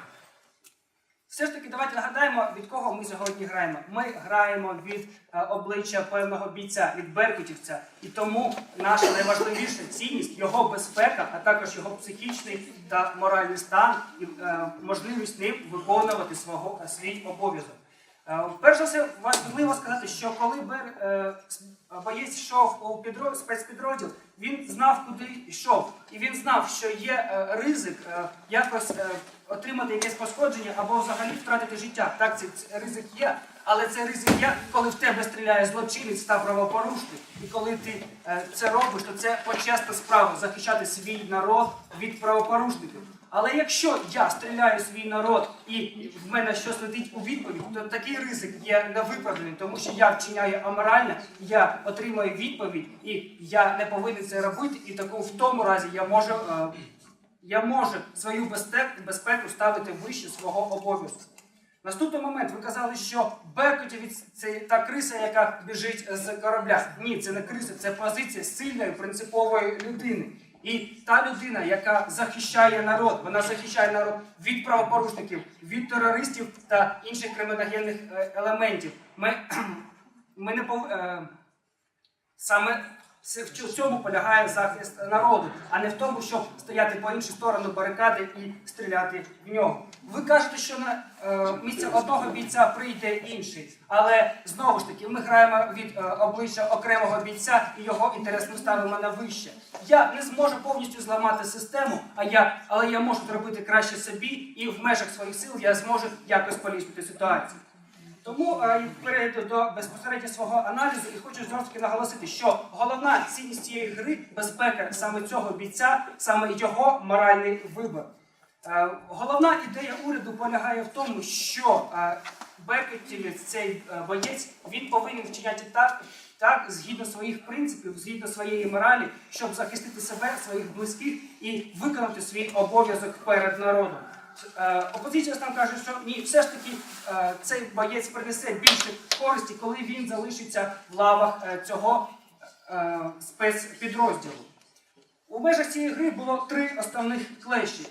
Все ж таки, давайте нагадаємо, від кого ми сьогодні граємо. Ми граємо від обличчя певного бійця, від беркутівця. І тому наша найважливіша цінність – його безпека, а також його психічний та моральний стан і можливість ним виконувати свій обов'язок. Перш за все, важливо сказати, що коли боєць йшов у спецпідрозділ, він знав, куди йшов. І він знав, що є ризик якось отримати якесь пошкодження або взагалі втратити життя. Так, цей ризик є, але цей ризик є, коли в тебе стріляє злочинець та правопорушник. І коли ти це робиш, то це почесна справа – захищати свій народ від правопорушників. Але якщо я стріляю свій народ і в мене щось летить у відповідь, то такий ризик є невиправданий, тому що я вчиняю аморально, я отримую відповідь і я не повинен це робити, і в тому разі я можу свою безпеку ставити вище свого обов'язку. Наступний момент, ви казали, що беркутівець – це та криса, яка біжить з корабля. Ні, це не криса, це позиція сильної, принципової людини. І та людина, яка захищає народ, вона захищає народ від правопорушників, від терористів та інших криміногенних елементів. Ми не саме в цьому полягає захист народу, а не в тому, щоб стояти по іншу сторону барикади і стріляти в нього. Ви кажете, що на місце одного бійця прийде інший, але знову ж таки ми граємо від обличчя окремого бійця і його інтерес ми ставимо на вище. Я не зможу повністю зламати систему, але я можу зробити краще собі і в межах своїх сил я зможу якось поліпшити ситуацію. Тому перейду до безпосередньо свого аналізу і хочу знову ж таки наголосити, що головна цінність цієї гри – безпека саме цього бійця, саме його моральний вибір. Головна ідея уряду полягає в тому, що беркутівець, цей боєць, він повинен вчиняти так, згідно своїх принципів, згідно своєї моралі, щоб захистити себе, своїх близьких і виконати свій обов'язок перед народом. Опозиція нам каже, що ні, все ж таки цей боєць принесе більше користі, коли він залишиться в лавах цього спецпідрозділу. У межах цієї гри було 3 основних клеші.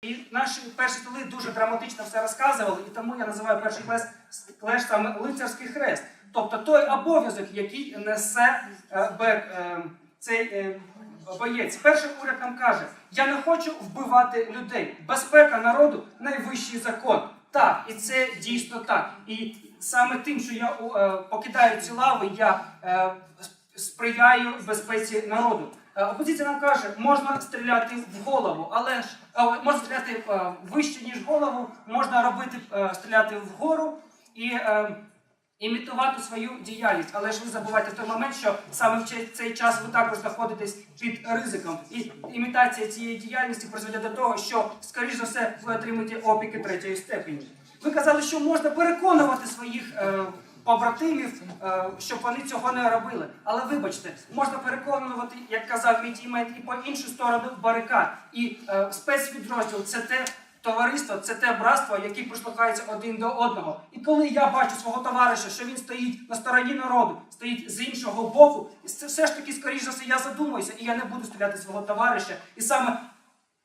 І наші перші столи дуже драматично все розказували, і тому я називаю перший клеш саме лицарський хрест. Тобто той обов'язок, який несе цей боєць. Перший уряд нам каже, я не хочу вбивати людей. Безпека народу – найвищий закон. Так, і це дійсно так. І саме тим, що я покидаю ці лави, я сприяю безпеці народу. Опозиція нам каже, можна стріляти в голову, але ж можна стріляти вище, ніж голову, можна стріляти вгору і імітувати свою діяльність. Але ж ви забуваєте в той момент, що саме в цей час ви також знаходитесь під ризиком. І імітація цієї діяльності призведе до того, що, скоріш за все, ви отримаєте опіки 3-ї степені. Ви казали, що можна переконувати своїх побратимів, щоб вони цього не робили. Але вибачте, можна переконувати, як казав мій тімейт, і по іншу сторону барикад. І спецпідрозділ – це те товариство, це те братство, яке прислухається один до одного. І коли я бачу свого товариша, що він стоїть на стороні народу, стоїть з іншого боку, все ж таки, скоріш за все, я задумаюся, і я не буду стріляти свого товариша. І саме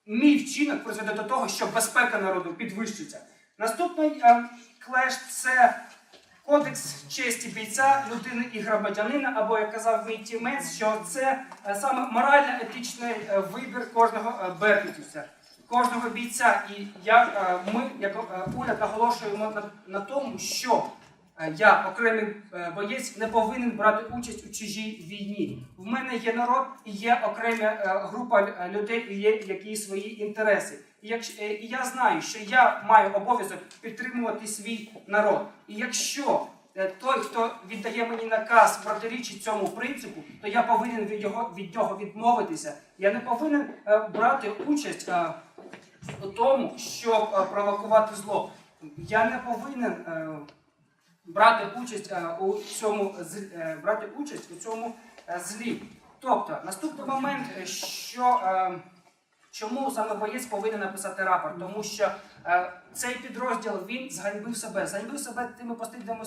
мій вчинок призведе до того, що безпека народу підвищиться. Наступний клеш – це кодекс честі бійця, людини і громадянина, або, як казав мій тімець, що це саме морально-етичний вибір кожного беркутівця, кожного бійця. І ми, як уряд, наголошуємо на тому, що я, окремий боєць, не повинен брати участь у чужій війні. В мене є народ, і є окрема група людей, і є якісь свої інтереси. І я знаю, що я маю обов'язок підтримувати свій народ. І якщо той, хто віддає мені наказ протирічить цьому принципу, то я повинен від нього відмовитися. Я не повинен брати участь у тому, щоб провокувати зло. Я не повинен брати участь у цьому злі. Тобто, наступний момент, що чому саме боєць повинен написати рапорт? Тому що цей підрозділ, він зганьбив себе тими постійними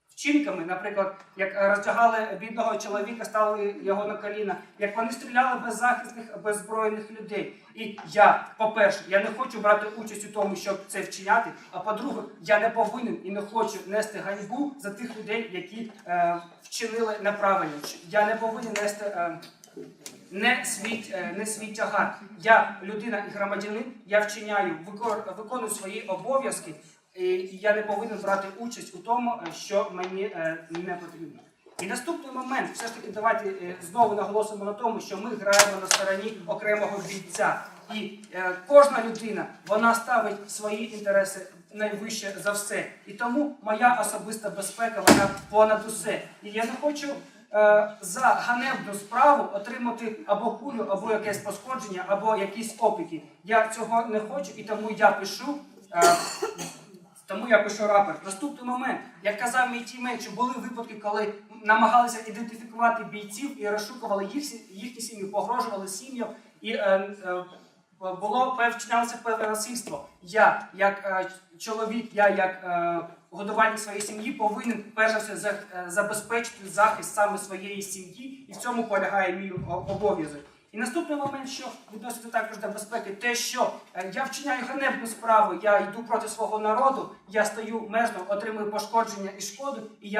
вчинками, наприклад, як роздягали бідного чоловіка, ставили його на коліна, як вони стріляли беззахисних, беззбройних людей. І я, по-перше, я не хочу брати участь у тому, щоб це вчиняти, а по-друге, я не повинен і не хочу нести ганьбу за тих людей, які вчинили неправильно. Я не повинен нести не свій тягар. Я людина і громадянин, я виконую свої обов'язки, і я не повинен брати участь у тому, що мені не потрібно. І наступний момент, все ж таки, давайте знову наголосимо на тому, що ми граємо на стороні окремого бійця. І кожна людина, вона ставить свої інтереси найвище за все. І тому моя особиста безпека, вона понад усе. І я не хочу за ганебну справу отримати або кулю, або якесь пошкодження, або якісь опіки. Я цього не хочу, і тому я пишу рапорт. Наступний момент, як казав мій тімейт, що були випадки, коли намагалися ідентифікувати бійців і розшукували їхні сім'ї, погрожували сім'ям і вчинялося певне насильство. Я, як чоловік, я, як годувальник своєї сім'ї, повинен перш за все забезпечити захист саме своєї сім'ї, і в цьому полягає мій обов'язок. І наступний момент, що відноситься також до безпеки, те, що я вчиняю ганебну справу, я йду проти свого народу, я стою мертвим, отримую пошкодження і шкоду, і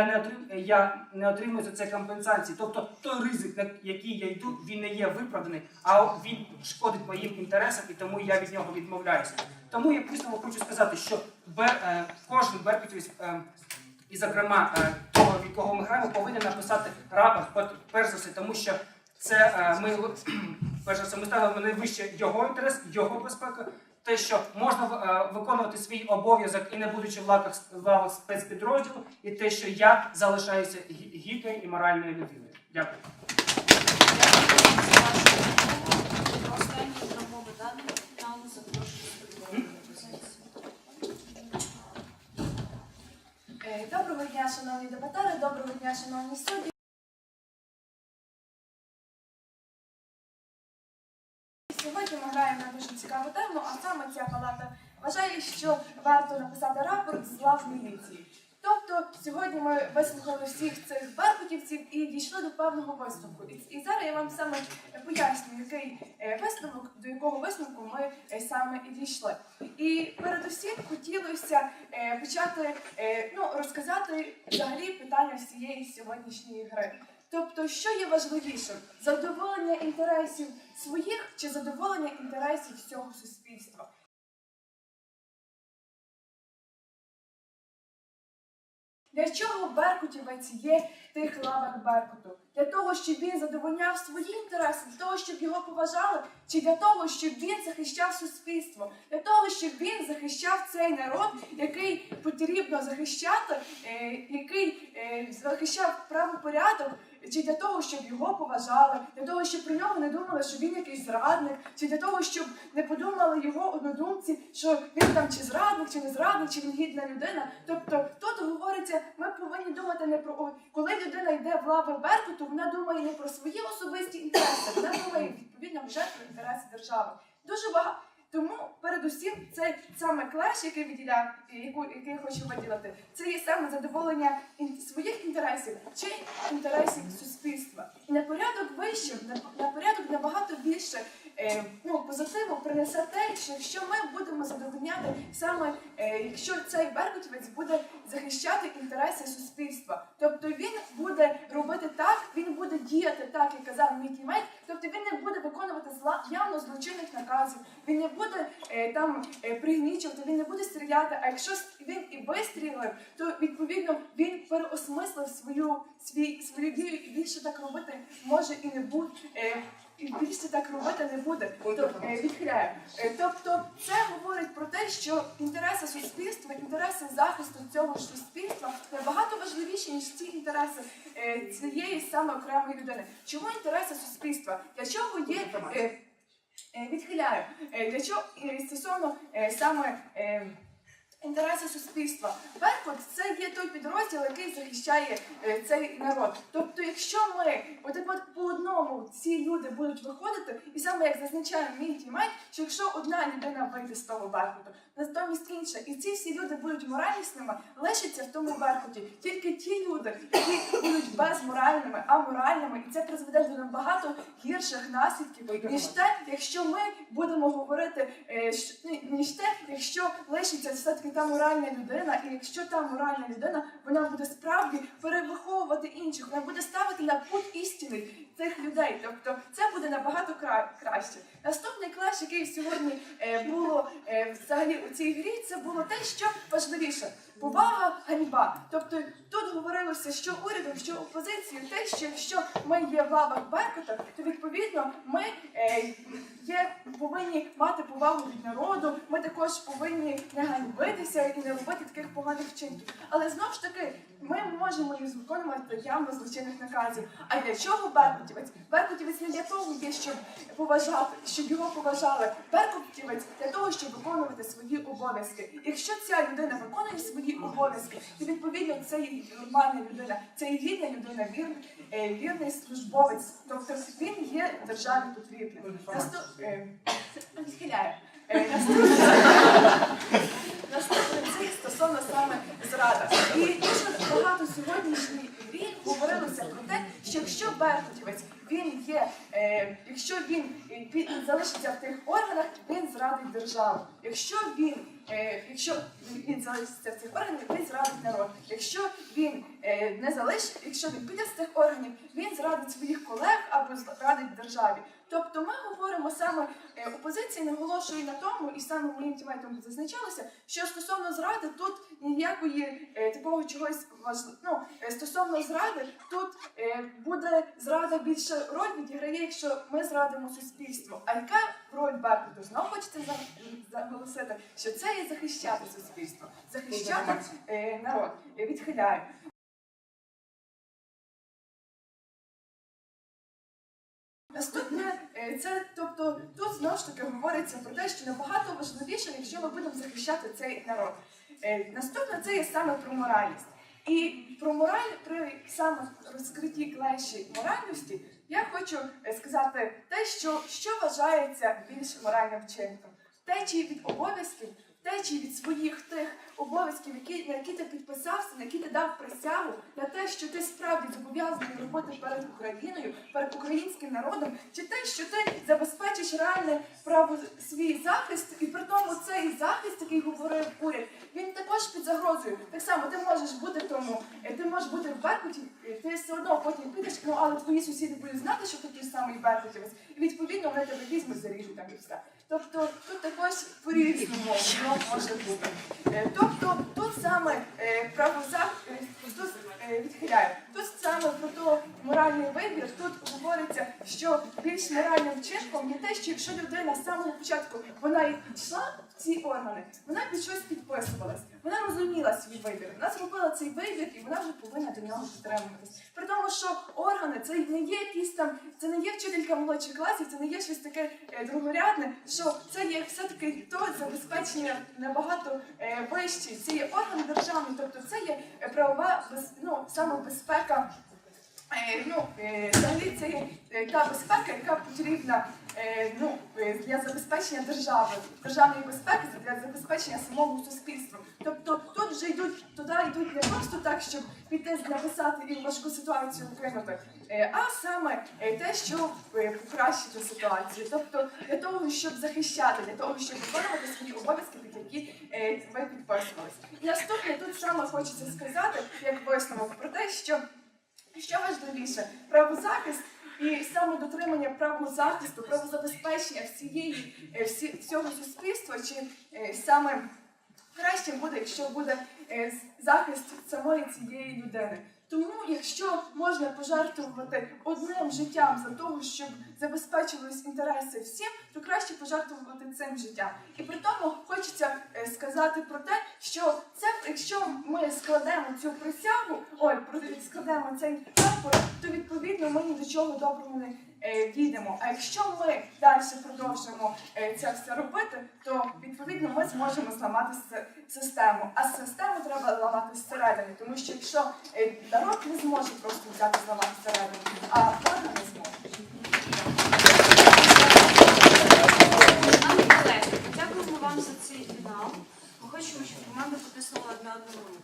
я не отримую за це компенсації. Тобто той ризик, на який я йду, він не є виправданий, а він шкодить моїм інтересам, і тому я від нього відмовляюся. Тому я висновок хочу сказати, що кожен беркутівець, і зокрема того, від кого ми граємо, повинен написати рапорт, перш за все, тому що це перш за все, ми ставимо найвище його інтерес, його безпеку, те, що можна виконувати свій обов'язок і не будучи в лавах спецпідрозділу, і те, що я залишаюся гідною і моральною людиною. Дякую. До останньої промови даного фіналу запрошую до позиції. Доброго дня, шановні дебатери, доброго дня, шановні судді. Сьогодні ми граємо на дуже цікаву тему, а саме ця палата вважає, що варто написати рапорт з лав міліції. Тобто, сьогодні ми вислухали всіх цих беркутівців і дійшли до певного висновку. І зараз я вам саме поясню, який висновок, до якого висновку ми саме і дійшли. І передусім хотілося почати розказати взагалі питання всієї сьогоднішньої гри. Тобто, що є важливішим? Задоволення інтересів своїх чи задоволення інтересів всього суспільства? Для чого беркутівець є в тих лавах Беркуту? Для того, щоб він задовольняв свої інтереси, для того, щоб його поважали, чи для того, щоб він захищав суспільство, для того, щоб він захищав цей народ, який потрібно захищати, який захищав правопорядок, чи для того, щоб його поважали, для того, щоб про нього не думали, що він якийсь зрадник, чи для того, щоб не подумали його однодумці, що він там чи зрадник, чи не зрадник, чи він гідна людина. Тобто тут говориться, ми повинні думати не про... Коли людина йде в лави Беркуту, вона думає не про свої особисті інтереси, вона думає, відповідно, вже про інтереси держави. Дуже багато. Тому, передусім, цей саме клеш, який я хочу виділити, це є саме задоволення своїх інтересів чи інтересів суспільства. І на порядок вище, на порядок набагато більше позитиву принесе те, що якщо ми будемо задовольняти саме, якщо цей беркутівець буде захищати інтереси суспільства. Тобто він буде робити так, він буде діяти так, як казав Мікі Мейк, тобто він не буде виконувати явно злочинних наказів, він не буде пригнічувати, він не буде стріляти, а якщо він і вистрілив, то відповідно він переосмислив свою дію і більше так робити може і не буде. І більше так робити не буде, відхиляє. Тобто це говорить про те, що інтереси суспільства, інтереси захисту цього ж суспільства набагато важливіші, ніж ці інтереси цієї саме окремої людини. Чому інтереси суспільства? Для чого є... Відхиляю. Для чого стосовно саме інтереси суспільства? Беркут – це є той підрозділ, який захищає цей народ. Тобто, якщо ми по одному ці люди будуть виходити, і саме як зазначає Мікі Мейк, що якщо одна людина вийде з того Беркуту, натомість інша, і ці всі люди будуть моральнісними, лишаться в тому Беркуті тільки ті люди, які будуть безморальними, аморальними, і це призведе до набагато гірших наслідків, ніж те, якщо ми будемо говорити, ніж те, якщо лишиться все-таки та моральна людина, і якщо та моральна людина, вона буде справді перевиховувати інших, вона буде ставити на путь істини цих людей. Тобто це буде набагато краще. Наступний клеш, який сьогодні було взагалі у цій грі, це було те, що важливіше. Повага, ганьба. Тобто тут говорилося, що урядом, що опозицією, те, що якщо ми є в лавах Беркута, то відповідно ми повинні мати повагу від народу, ми також повинні не ганьбитися і не робити таких поганих вчинків. Але знову ж таки, ми можемо їх виконувати до явно злочинних наказів. А для чого беркутівець? Беркутівець не для того є, щоб його поважали. Беркутівець для того, щоб виконувати свої обов'язки. Якщо ця людина виконує свої обов'язки, то відповідно це є нормальна людина, це є гідна людина, вірний службовець. Тобто він є державі потрібним. Відхиляю. Наступне це стосовно саме зрада. І дуже багато сьогоднішній рік говорилося про те, що якщо беркутівець, якщо він залишиться в тих органах, він зрадить державу. Якщо він залишиться в цих органах, він зрадить народ. Якщо він якщо він піде з цих органів, він зрадить своїх колег або зрадить державі. Тобто ми говоримо саме, опозиція наголошує на тому, і саме моїм тімейтом зазначалося, що стосовно зради тут ніякої такого чогось важливого. Стосовно зради, тут буде зрада більше роль відіграє, якщо ми зрадимо суспільство. А яка роль Беркуту? Знову хочеться заголосити, що це є захищати суспільство, захищати народ. Відхиляю. Наступне, тобто тут знову ж таки говориться про те, що набагато важливіше, якщо ми будемо захищати цей народ. Наступне це є саме про моральність. І про мораль при саме розкритті клеші моральності я хочу сказати те, що вважається більш моральним вчинком. Течії від обов'язків, течії від своїх тих обов'язків, на які ти підписався, на які ти дав присягу, на те, що ти справді зобов'язаний робити перед Україною, перед українським народом, чи те, що ти забезпечиш реальне свій захист, і при тому цей захист, який говорив уряд, він також під загрозою. Так само ти можеш бути ти можеш бути в Беркуті, ти все одно потім підеш, але твої сусіди будуть знати, що ти той самий беркутівець, і відповідно вони тебе візьмуть, заріжуть там і все. Тобто тут також по-різному може бути. Тобто тут саме відхиляю. Тут саме про то моральний вибір, тут говориться, що більш моральним вчинком є те, що якщо людина з самого початку вона йшла в ці органи, вона під щось підписувалась, вона розуміла свій вибір, вона зробила цей вибір і вона вже повинна до нього дотримуватись. При тому, що органи це не є якісь там, це не є вчителька молодших класів, це не є щось таке другорядне, що це є все-таки то забезпечення набагато вищі. Це є орган державний, тобто це є правова саме безпека. Взагалі це є та безпека, яка потрібна для забезпечення державної безпеки, для забезпечення самого суспільства. Тобто тут вже йдуть не просто так, щоб піти написати і важку ситуацію вкинути, а саме те, щоб покращити ситуацію. Тобто для того, щоб захищати, для того, щоб виконувати свої обов'язки, під які ви підписувалися. І наступне тут саме хочеться сказати, як висновок, про те, що важливіше – правозахист і саме дотримання правозахисту, правозабезпечення всього суспільства, чи саме краще буде, якщо буде захист самої цієї людини. Тому, якщо можна пожертвувати одним життям за того, щоб забезпечувались інтереси всім, то краще пожертвувати цим життям. І при тому хочеться сказати про те, що якщо ми складемо цю присягу, складемо цей прапор, то відповідно ми ні до чого доброго не дійдемо. А якщо ми далі продовжимо це все робити, то відповідно ми зможемо зламати систему. А систему треба ламати зсередини, тому що якщо народ не зможе просто взяти зламати зсередини, а влада не зможе. Дякуємо вам за цей фінал. Ми хочемо, щоб команда потиснула одна руку.